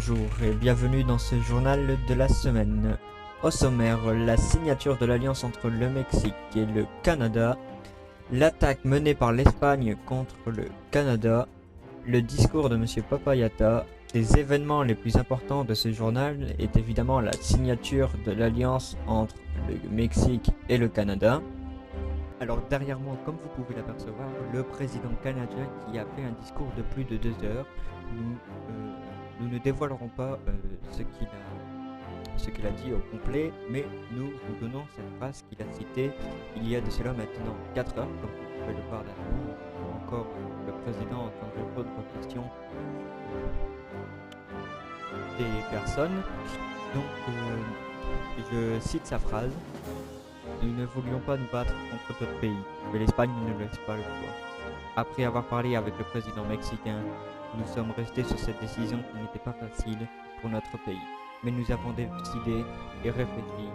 Bonjour et bienvenue dans ce journal de la semaine. Au sommaire, la signature de l'alliance entre le Mexique et le Canada, l'attaque menée par l'Espagne contre le Canada, le discours de M. Papayata. Les événements les plus importants de ce journal est évidemment la signature de l'alliance entre le Mexique et le Canada. Alors derrière moi, comme vous pouvez l'apercevoir, le président canadien qui a fait un discours de plus de 2 heures. Nous ne dévoilerons pas ce qu'il a dit au complet, mais nous vous donnons cette phrase qu'il a citée il y a de cela maintenant 4 heures, comme vous pouvez le voir derrière moi. Encore le président en train de répondre aux questions des personnes. Donc je cite sa phrase: nous ne voulions pas nous battre contre d'autres pays, mais l'Espagne ne nous laisse pas le choix. Après avoir parlé avec le président mexicain, nous sommes restés sur cette décision qui n'était pas facile pour notre pays. Mais nous avons décidé et réfléchi,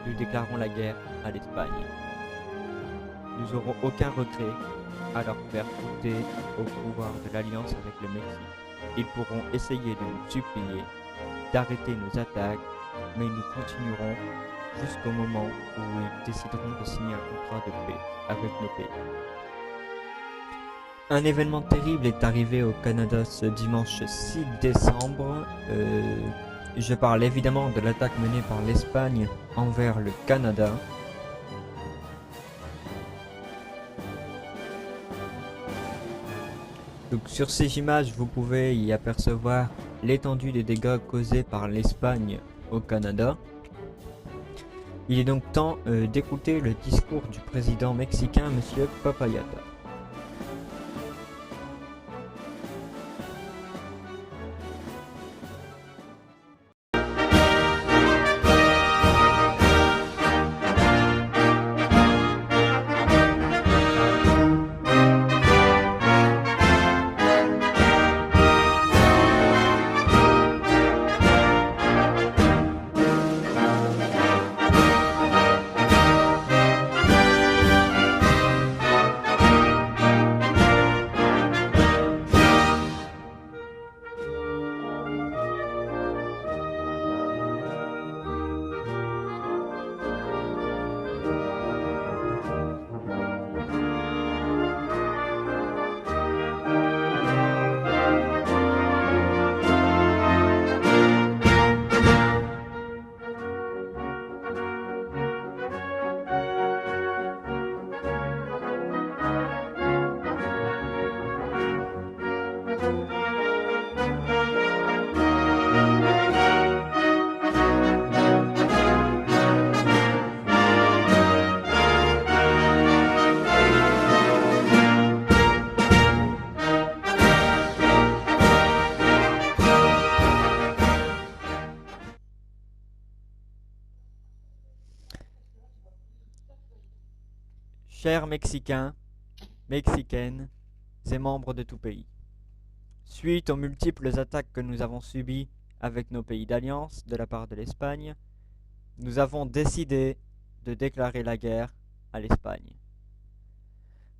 nous déclarons la guerre à l'Espagne. Nous n'aurons aucun regret à leur faire goûter au pouvoir de l'alliance avec le Mexique. Ils pourront essayer de nous supplier d'arrêter nos attaques, mais nous continuerons jusqu'au moment où ils décideront de signer un contrat de paix avec nos pays. Un événement terrible est arrivé au Canada ce dimanche 6 décembre. Je parle évidemment de l'attaque menée par l'Espagne envers le Canada. Donc sur ces images, vous pouvez y apercevoir l'étendue des dégâts causés par l'Espagne au Canada. Il est donc temps d'écouter le discours du président mexicain, M. Papayata. Chers Mexicains, Mexicaines et membres de tout pays, suite aux multiples attaques que nous avons subies avec nos pays d'alliance de la part de l'Espagne, nous avons décidé de déclarer la guerre à l'Espagne.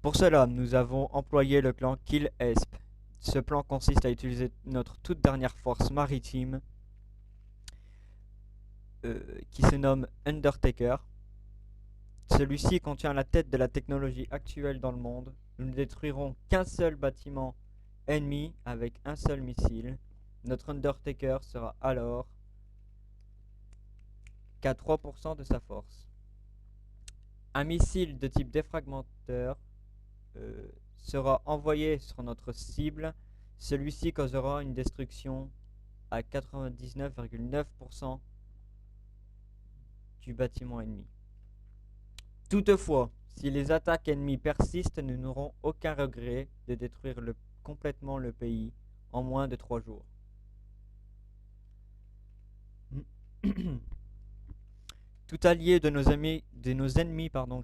Pour cela, nous avons employé le plan Kill Esp. Ce plan consiste à utiliser notre toute dernière force maritime qui se nomme Undertaker. Celui-ci contient la tête de la technologie actuelle dans le monde. Nous ne détruirons qu'un seul bâtiment ennemi avec un seul missile. Notre Undertaker sera alors qu'à 3% de sa force. Un missile de type défragmenteur sera envoyé sur notre cible. Celui-ci causera une destruction à 99,9% du bâtiment ennemi. Toutefois, si les attaques ennemies persistent, nous n'aurons aucun regret de détruire complètement le pays en moins de 3 jours. Tout allié de nos ennemis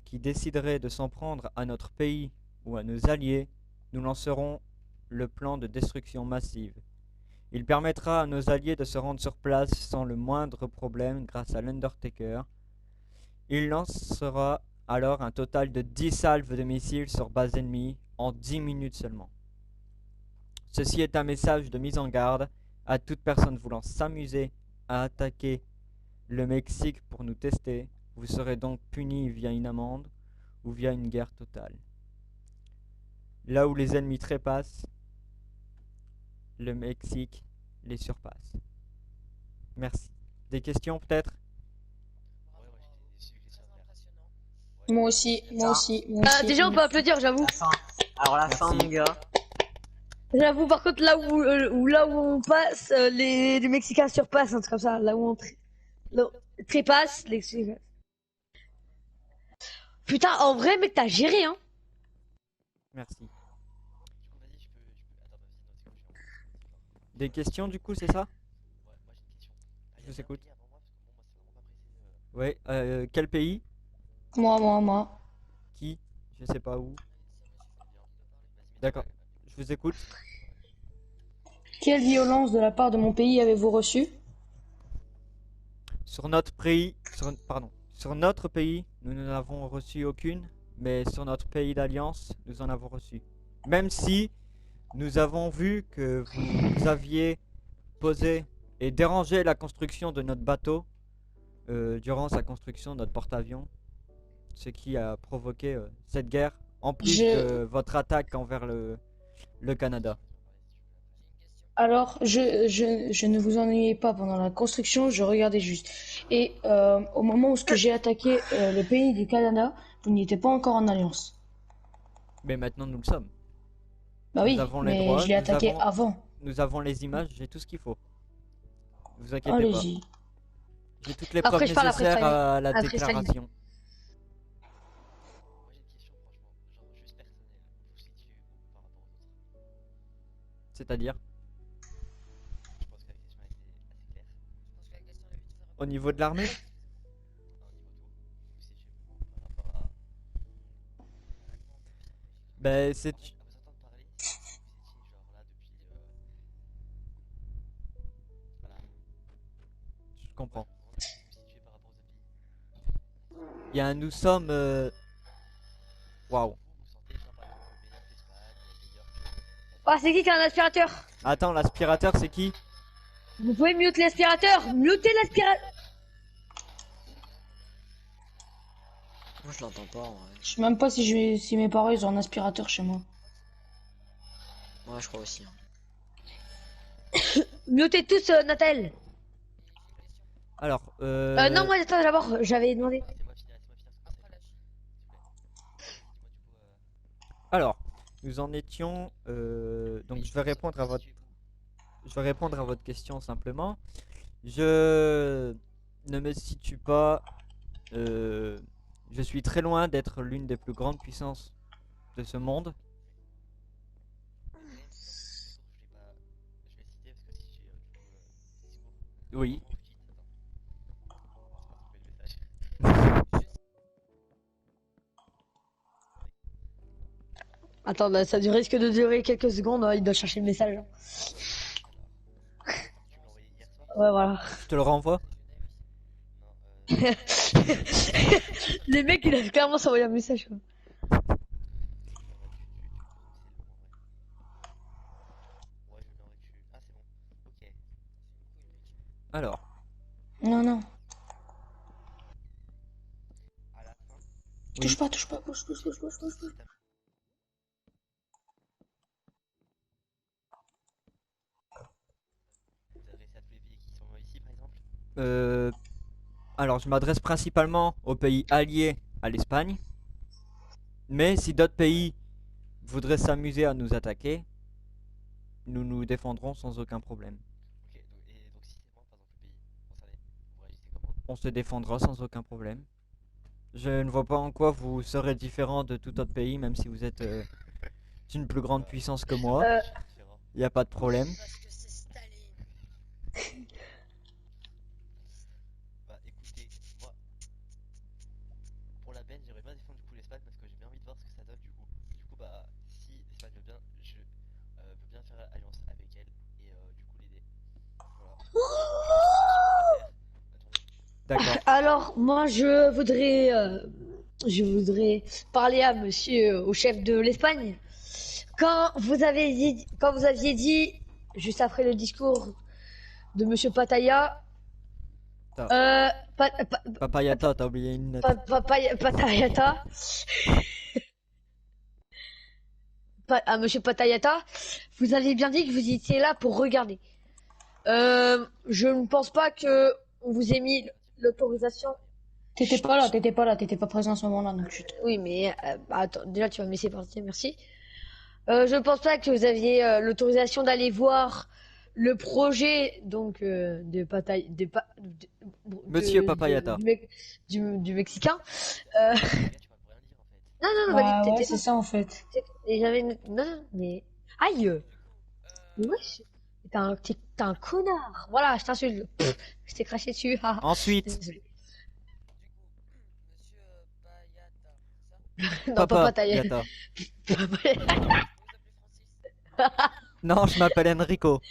qui déciderait de s'en prendre à notre pays ou à nos alliés, nous lancerons le plan de destruction massive. Il permettra à nos alliés de se rendre sur place sans le moindre problème grâce à l'Undertaker. Il lancera alors un total de 10 salves de missiles sur base ennemie en 10 minutes seulement. Ceci est un message de mise en garde à toute personne voulant s'amuser à attaquer le Mexique pour nous tester. Vous serez donc puni via une amende ou via une guerre totale. Là où les ennemis trépassent, le Mexique les surpasse. Merci. Des questions peut-être? Moi aussi, moi aussi, moi aussi. Déjà, on peut applaudir, j'avoue. La fin. Alors la fin, Merci. mon gars. J'avoue, par contre, là où on passe, les Mexicains surpassent, un truc comme ça. Là où on trépasse, les. Putain, en vrai, mec, t'as géré, hein. Merci. Des questions du coup, c'est ça? Je vous écoute. Ouais, quel pays? Moi. Qui? Je sais pas où. D'accord, je vous écoute. Quelle violence de la part de mon pays avez-vous reçu? Sur notre pays, sur notre pays, nous n'en avons reçu aucune, mais sur notre pays d'alliance, nous en avons reçu. Même si nous avons vu que vous aviez posé et dérangé la construction de notre bateau durant sa construction, notre porte-avions, ce qui a provoqué cette guerre, en plus de votre attaque envers le Canada. Alors, je ne vous ennuyais pas pendant la construction, je regardais juste. Et au moment où j'ai attaqué le pays du Canada, vous n'y étiez pas encore en alliance. Mais maintenant nous le sommes. Bah oui, Nous avons les mais droits, je l'ai attaqué avant. Nous avons les images, j'ai tout ce qu'il faut. Ne vous inquiétez pas. Allez-y. J'ai toutes les Après, preuves je parle après nécessaires à la Après Staline. déclaration. C'est-à-dire au niveau de l'armée? Ben c'est... Je comprends. Il y a un nous sommes... Waouh. Ah, c'est qui a un aspirateur? Attends, l'aspirateur c'est qui? Vous pouvez mute l'aspirateur? Mutez l'aspirateur! Moi, je l'entends pas, en vrai. Je sais même pas si mes parents ils ont un aspirateur chez moi. Moi, je crois aussi. Mutez tous Nathal. Alors, Non, moi, attends, d'abord, j'avais demandé. Alors, nous en étions... donc je vais répondre à votre question simplement. Je ne me situe pas... je suis très loin d'être l'une des plus grandes puissances de ce monde. Oui. Attends, bah, ça risque de durer quelques secondes, il doit chercher le message. Ouais, voilà. Je te le renvoie. Les mecs, il a clairement s'envoyé un message, quoi. Alors, Non. oui. Touche pas, bouge. Alors, je m'adresse principalement aux pays alliés à l'Espagne. Mais si d'autres pays voudraient s'amuser à nous attaquer, nous nous défendrons sans aucun problème. On se défendra sans aucun problème. Je ne vois pas en quoi vous serez différent de tout autre pays, même si vous êtes d'une plus grande puissance que moi. Il n'y a pas de problème. Bah écoutez, moi, pour la peine, j'aimerais bien défendre du coup l'Espagne parce que j'ai bien envie de voir ce que ça donne du coup. Du coup, bah, si l'Espagne veut bien, je veux bien faire alliance avec elle et du coup l'aider. Voilà. D'accord. Alors, moi, je voudrais parler à monsieur, au chef de l'Espagne. Quand vous aviez dit, juste après le discours de Monsieur Pataya. Ça. Pa- Papayata, t'as oublié une lettre. Patayata. À Monsieur Patayata, vous avez bien dit que vous étiez là pour regarder. Je ne pense pas que on vous ait mis l'autorisation. T'étais pas là, t'étais pas présent à ce moment-là, donc Oui, mais attends, déjà tu vas me laisser partir, merci. Je ne pense pas que vous aviez l'autorisation d'aller voir le projet donc de Patay, Monsieur Papayata. du Mexicain. Les gars, tu vas rien dire en fait. Non, non, non, Bah vas-y, ouais, t'es c'est ça en fait. et j'avais non, non, mais aïe, mais wesh, t'es un connard. Voilà, je t'insulte. Pff, je t'ai craché dessus. haha. Ensuite, Désolé. Monsieur Payata, c'est ça? Non, pas Pataya. Papayata. Non, je m'appelle Enrico.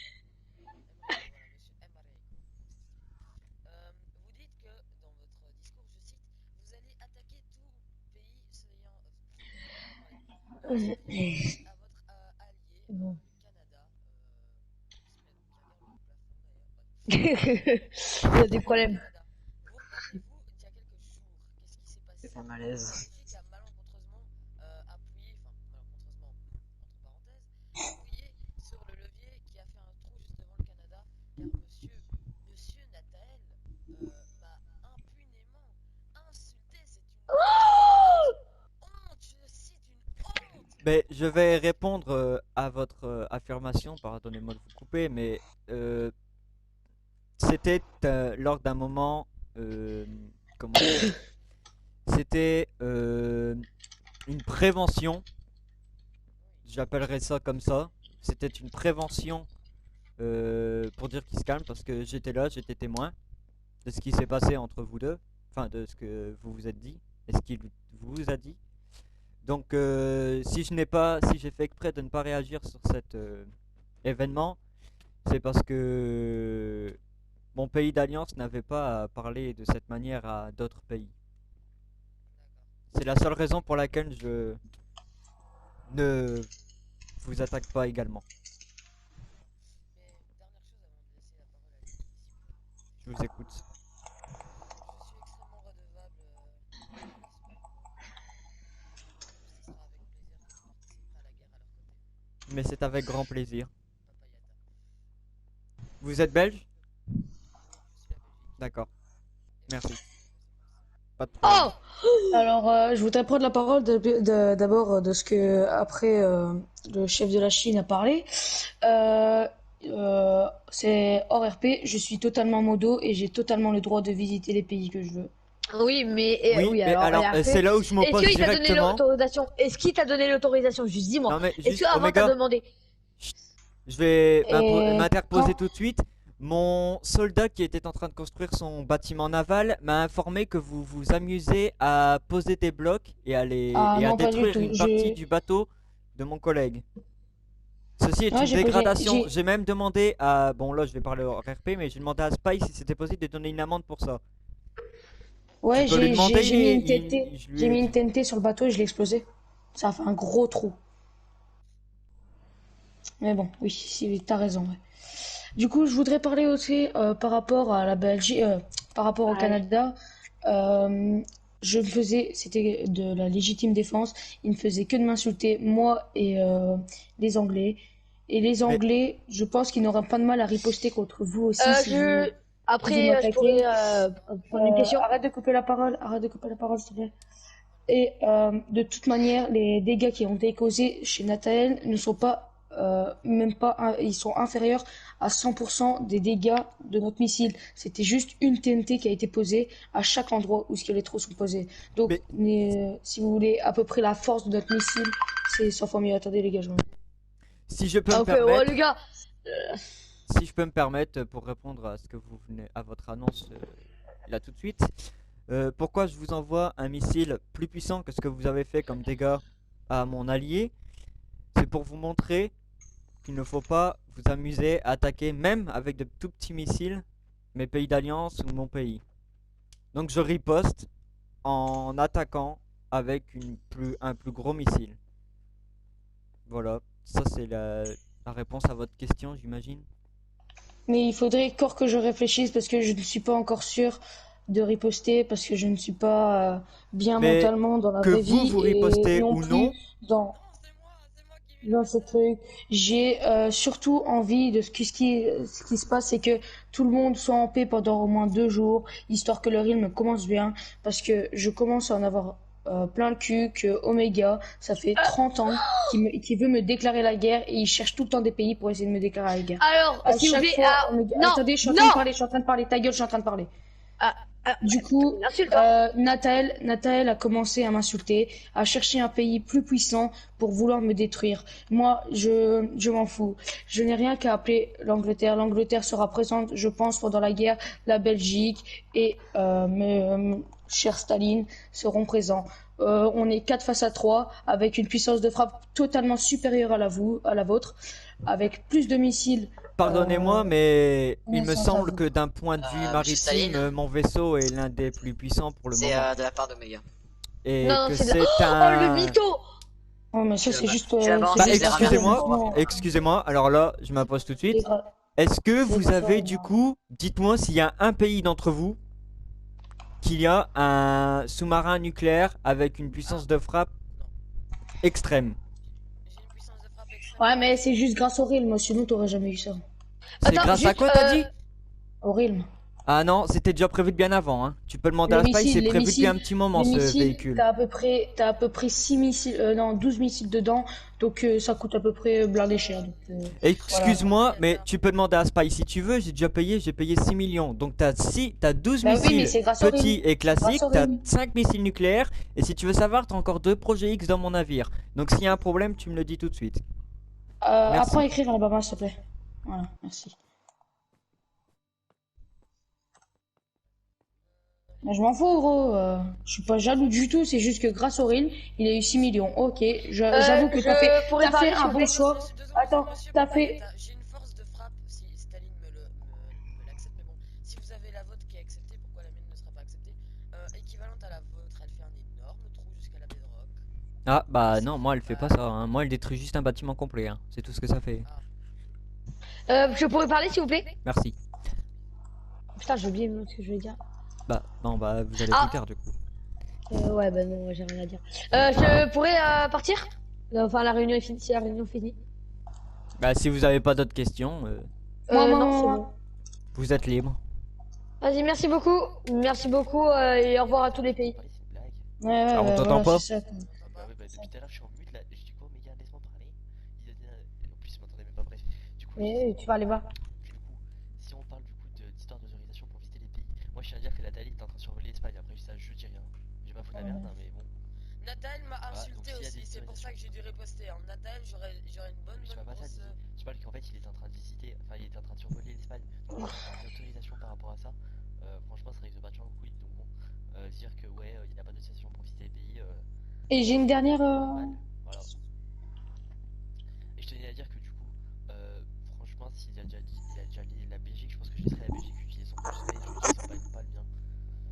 Vous dites que dans votre discours, je cite, vous allez attaquer tout pays s'ayant à votre allié, Bon. le Canada, qui se met à travers le plafond d'ailleurs. Il y a des problèmes. Vous rappelez-vous, il y a quelques jours, qu'est-ce qui s'est passé? C'est un La malaise. Belgique a malencontreusement appuyé, enfin malencontreusement entre parenthèses, appuyé sur le levier qui a fait un trou juste devant le Canada, car monsieur Nathanaël m'a impunément insulté. C'est une honte, je cite une honte. Mais je vais répondre à votre affirmation, pardonnez-moi de vous couper, mais c'était lors d'un moment, comment dire, c'était une prévention, j'appellerais ça comme ça, c'était une prévention pour dire qu'il se calme parce que j'étais là, j'étais témoin de ce qui s'est passé entre vous deux, enfin de ce que vous vous êtes dit et ce qu'il vous a dit. Donc si j'ai fait exprès de ne pas réagir sur cet événement, c'est parce que mon pays d'alliance n'avait pas à parler de cette manière à d'autres pays. C'est la seule raison pour laquelle je ne vous attaque pas également. Mais dernière chose avant de laisser la parole à Lily, s'il vous plaît. Je vous écoute. Je suis extrêmement redevable à l'Espagne. Ce sera avec plaisir que je participerai à la guerre à leur côté. Mais c'est avec grand plaisir. Papayata. Vous êtes belge? Je suis la Belgique. D'accord. Merci. Pas de Oh, problème. Alors, je voudrais prendre la parole d'abord de ce que après le chef de la Chine a parlé. C'est hors RP, je suis totalement modo et j'ai totalement le droit de visiter les pays que je veux. oui, mais Oui, oui, mais alors après, c'est là où je est-ce m'oppose qu'il t'a donné directement. l'autorisation? Est-ce qu'il t'a donné l'autorisation? Juste dis-moi. Non mais Est-ce juste que avant t'as Omega, demandé? je vais Et m'interposer quand tout de suite. Mon soldat qui était en train de construire son bâtiment naval m'a informé que vous vous amusez à poser des blocs et Ah et à non, pas du détruire tout. une partie du bateau de mon collègue. Ceci est Ouais, une j'ai posé, dégradation. j'ai, J'ai même demandé à... Bon là je vais parler hors RP, mais j'ai demandé à Spike si c'était possible de donner une amende pour ça. Tu ouais, peux lui demander, j'ai mis une TNT, je j'ai lui ai mis une dit. TNT sur le bateau et je l'ai explosé. Ça a fait un gros trou. Mais bon, oui, si, t'as raison. Ouais. Du coup, je voudrais parler aussi par rapport à la Belgique, par rapport au Ouais. Canada. Euh, je me faisais, c'était de la légitime défense. Il ne faisait que de m'insulter, moi et les Anglais. Et les Mais Anglais, je pense qu'ils n'auraient pas de mal à riposter contre vous aussi si Je vous après je m'attaquez. pourrais prendre une question. Arrête de couper la parole, s'il te plaît. Et de toute manière, les dégâts qui ont été causés chez Nathael ne sont pas, même pas, ils sont inférieurs à 100% des dégâts de notre missile. C'était juste une TNT qui a été posée à chaque endroit où les trous sont posés. Donc, mais si vous voulez à peu près la force de notre missile, c'est 100 fois mieux. Attendez les gars, si je peux Ah, me ok, ouais, les permettre, gars. si je peux me permettre pour répondre à ce que vous venez à votre annonce là tout de suite. Pourquoi je vous envoie un missile plus puissant que ce que vous avez fait comme dégâts à mon allié? C'est pour vous montrer qu'il ne faut pas vous amuser à attaquer même avec de tout petits missiles mes pays d'alliance ou mon pays. Donc je riposte en attaquant avec un plus gros missile. Voilà, ça c'est la réponse à votre question, j'imagine. Mais il faudrait encore que je réfléchisse parce que je ne suis pas encore sûr de riposter parce que je ne suis pas bien Mais mentalement dans la que vraie vous vie vous et ripostez non ou plus non, dans, C'est moi dans ce truc. J'ai surtout envie de ce qui se passe, c'est que tout le monde soit en paix pendant au moins 2 jours, histoire que le rythme commence bien parce que je commence à en avoir plein le cul que Omega, ça fait 30 ans qu'il veut me déclarer la guerre et il cherche tout le temps des pays pour essayer de me déclarer la guerre. Alors, À s'il vous chaque plaît, fois, Omega... non, Attendez, non, je suis en train de parler, ta gueule, je suis en train de parler. ah, ah, Du coup, une insulte, hein. Nathael a commencé à m'insulter, à chercher un pays plus puissant pour vouloir me détruire. Moi, je m'en fous. Je n'ai rien qu'à appeler l'Angleterre. L'Angleterre sera présente, je pense, pendant la guerre. La Belgique et cher Staline seront présents. On est 4 face à 3 avec une puissance de frappe totalement supérieure à la vôtre, avec plus de missiles. pardonnez-moi, mais il me naissance à semble vous. que d'un point de vue Monsieur maritime, Staline, mon vaisseau est l'un des plus puissants pour le c'est moment. de la part d'Omega. Et Non, que c'est de... c'est Oh, le un... mytho! Oh, mais ça, Tu c'est vas- juste, tu vas c'est Bah, balancer juste les grâce ramasses. excusez-moi, alors là, je m'impose tout de suite. Est-ce que vous avez du coup, dites-moi s'il y a un pays d'entre vous qu'il y a un sous-marin nucléaire avec une puissance de frappe extrême. J'ai une puissance de frappe extrême. Ouais, mais c'est juste grâce au Realm, sinon t'aurais jamais eu ça. C'est Attends, grâce à juste, quoi t'as dit? Au Realm. Ah non, c'était déjà prévu de bien avant, hein. Tu peux demander à Les Spy, c'est missiles, les prévu depuis un missiles, petit moment les ce missiles, véhicule. t'as à peu près 6 missiles, non, 12 missiles dedans, donc ça coûte à peu près blindé cher. Donc, Excuse-moi, mais tu peux demander à Spy si tu veux, j'ai payé 6 millions. Donc t'as 12 Bah oui, mais missiles c'est grâce au petits Realm. et classiques, Grâce au t'as Realm. 5 missiles nucléaires, et si tu veux savoir, t'as encore 2 projets X dans mon navire. Donc s'il y a un problème, tu me le dis tout de suite. Merci. Apprends à écrire Alabama, s'il te plaît. Voilà, merci. Mais je m'en fous, gros. Je suis pas jaloux du tout, c'est juste que grâce au Realm, il a eu 6 millions. Ok, j'avoue que je pourrais t'as parler, fait s'il un vous bon plaît. choix. Attends, t'as fait. J'ai une force de frappe si Staline me l'accepte, mais bon, si vous avez la vôtre qui est acceptée, pourquoi la mienne ne sera pas acceptée? Équivalente à la vôtre, elle fait un énorme trou jusqu'à la bedrock. Ah bah non, moi elle fait pas ça, hein. Moi elle détruit juste un bâtiment complet, hein. C'est tout ce que ça fait. Je pourrais parler, s'il vous plaît? Merci. Putain, j'ai oublié ce que je voulais dire. Bah non, bah vous allez Ah. tout taire du coup. Ouais, bah non, j'ai rien à dire. Je pourrais partir? Enfin, la réunion est finie, si la réunion est finie. Bah si vous avez pas d'autres questions, Non, c'est bon. vous êtes libre. Vas-y, merci beaucoup. Merci beaucoup et au revoir à tous les pays. Parler, c'est une blague. Ouais, Ah, on t'entend pas? c'est ça. Bah ouais, bah depuis tout à l'heure, je suis en mute là. Je dis quoi, Méga, laisse-moi parler. En plus, il m'entendait même pas, bref. Du coup, Et tu vas aller voir. du coup, si on parle du coup d'histoire d'autorisation pour visiter les pays, moi je tiens à dire que Nathalie est en train de survoler l'Espagne. Après, ça, je dis rien. Je vais pas foutre la merde, hein, mais bon. Natal m'a Voilà, insulté donc s'il y a aussi, des c'est pour ça que j'ai dû riposter. En Natal, j'aurais une bonne Mais je parle pas ça, grosse. je parle qu'en fait, il est en train de visiter, enfin, il est en train de survoler l'Espagne. Donc, une autorisation par rapport à ça, franchement, ça risque de battre en couille. Donc, bon, dire que ouais, il n'y a pas d'autorisation pour visiter les pays, Et j'ai une dernière. normal. Voilà. Et je tenais à dire que du coup, franchement, s'il a déjà dit, il a déjà dit la Belgique, je pense que je laisserai la Belgique utiliser son plus space, je n'utilise pas le mien.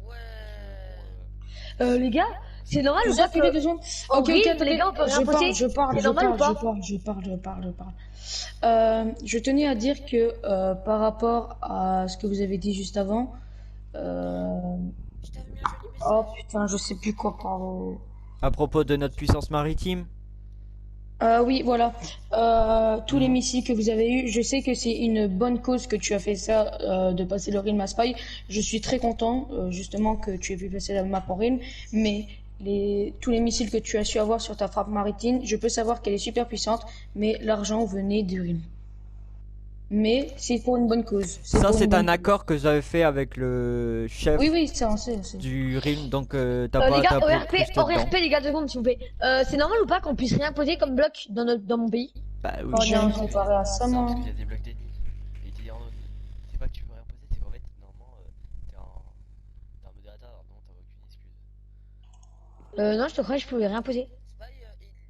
Ouais. Les gars, c'est normal ou Vous pas avez les que... deux secondes. En Ok, gris, attendez, les gars, on peut rien je voter. je parle, C'est je normal ou parle, pas? je parle. Je tenais à dire que par rapport à ce que vous avez dit juste avant, Je t'avais mis un joli message. oh putain, je sais plus quoi parler. À propos de notre puissance maritime, Oui, voilà. Tous les missiles que vous avez eus, je sais que c'est une bonne cause que tu as fait ça, de passer le Realm à Spy. Je suis très content, justement, que tu aies pu passer la map en Realm. Mais tous les missiles que tu as su avoir sur ta frappe maritime, je peux savoir qu'elle est super puissante, mais l'argent venait du Realm. Mais c'est pour une bonne cause. ça pour une c'est bonne un cause. accord que j'avais fait avec le chef Oui, ça, on sait, on sait. du RIM, donc t'as Les pas gars, t'as pas ORP, plus dedans. ORP, les gars, 2 secondes, s'il vous plaît. C'est normal ou pas qu'on puisse rien poser comme bloc dans mon pays? Bah oui. Oh, j'ai rien comparé à ça, Non, moi. parce qu'il y a des blocs d'ennemis. Et c'est pas que tu peux rien poser, c'est qu'en fait, normalement, t'es un modérateur, alors non, t'as aucune excuse. Non, je te crois, je pouvais rien poser. Spy,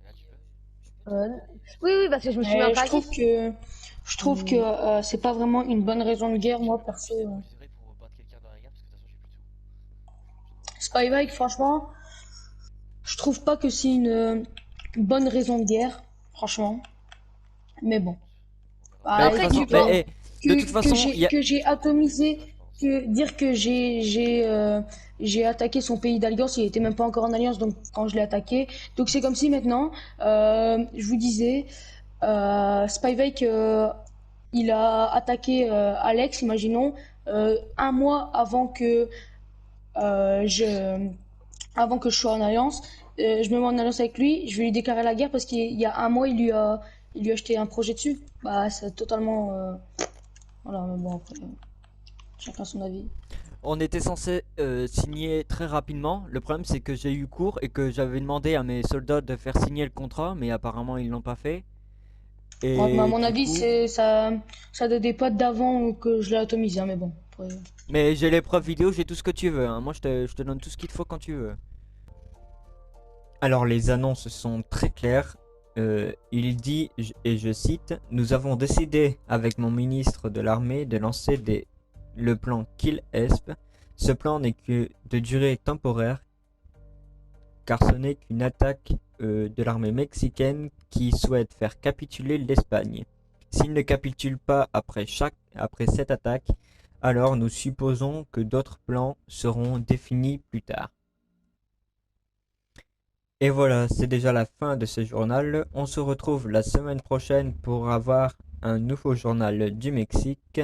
Là, tu peux. Oui, parce que je me suis mis Mais un paquet. je trouve que c'est pas vraiment une bonne raison de guerre, moi, perso. C'est vrai pour battre quelqu'un dans la guerre, parce que de toute façon, j'ai plus tout. Spybike, franchement, je trouve pas que c'est une bonne raison de guerre, franchement. Mais bon. Bah, Ah, de toute Après, façon, du coup- mais, De toute façon, que j'ai atomisé, dire que j'ai attaqué son pays d'alliance, il était même pas encore en alliance, donc quand je l'ai attaqué. Donc c'est comme si maintenant, je vous disais, Spivake, il a attaqué Alex, imaginons, un mois euh, je, avant que je sois en alliance. Je me mets en alliance avec lui, je vais lui déclarer la guerre parce qu'il y a un mois, il lui a acheté un projet dessus. Bah, c'est totalement. Voilà, mais bon, après, chacun son avis. on était censé signer très rapidement. Le problème, c'est que j'ai eu cours et que j'avais demandé à mes soldats de faire signer le contrat, mais apparemment, ils l'ont pas fait. Bon, à Et mon du avis, coup, ça date des potes d'avant que je l'ai atomisé, hein, mais bon. Après, mais j'ai les preuves vidéo, j'ai tout ce que tu veux, hein. Moi, je te donne tout ce qu'il te faut quand tu veux. Alors, les annonces sont très claires. Il dit, et je cite, nous avons décidé avec mon ministre de l'armée de lancer le plan Kill Esp. Ce plan n'est que de durée temporaire, car ce n'est qu'une attaque de l'armée mexicaine qui souhaite faire capituler l'Espagne. S'il ne capitule pas après cette attaque, alors nous supposons que d'autres plans seront définis plus tard. Et voilà, c'est déjà la fin de ce journal. On se retrouve la semaine prochaine pour avoir un nouveau journal du Mexique.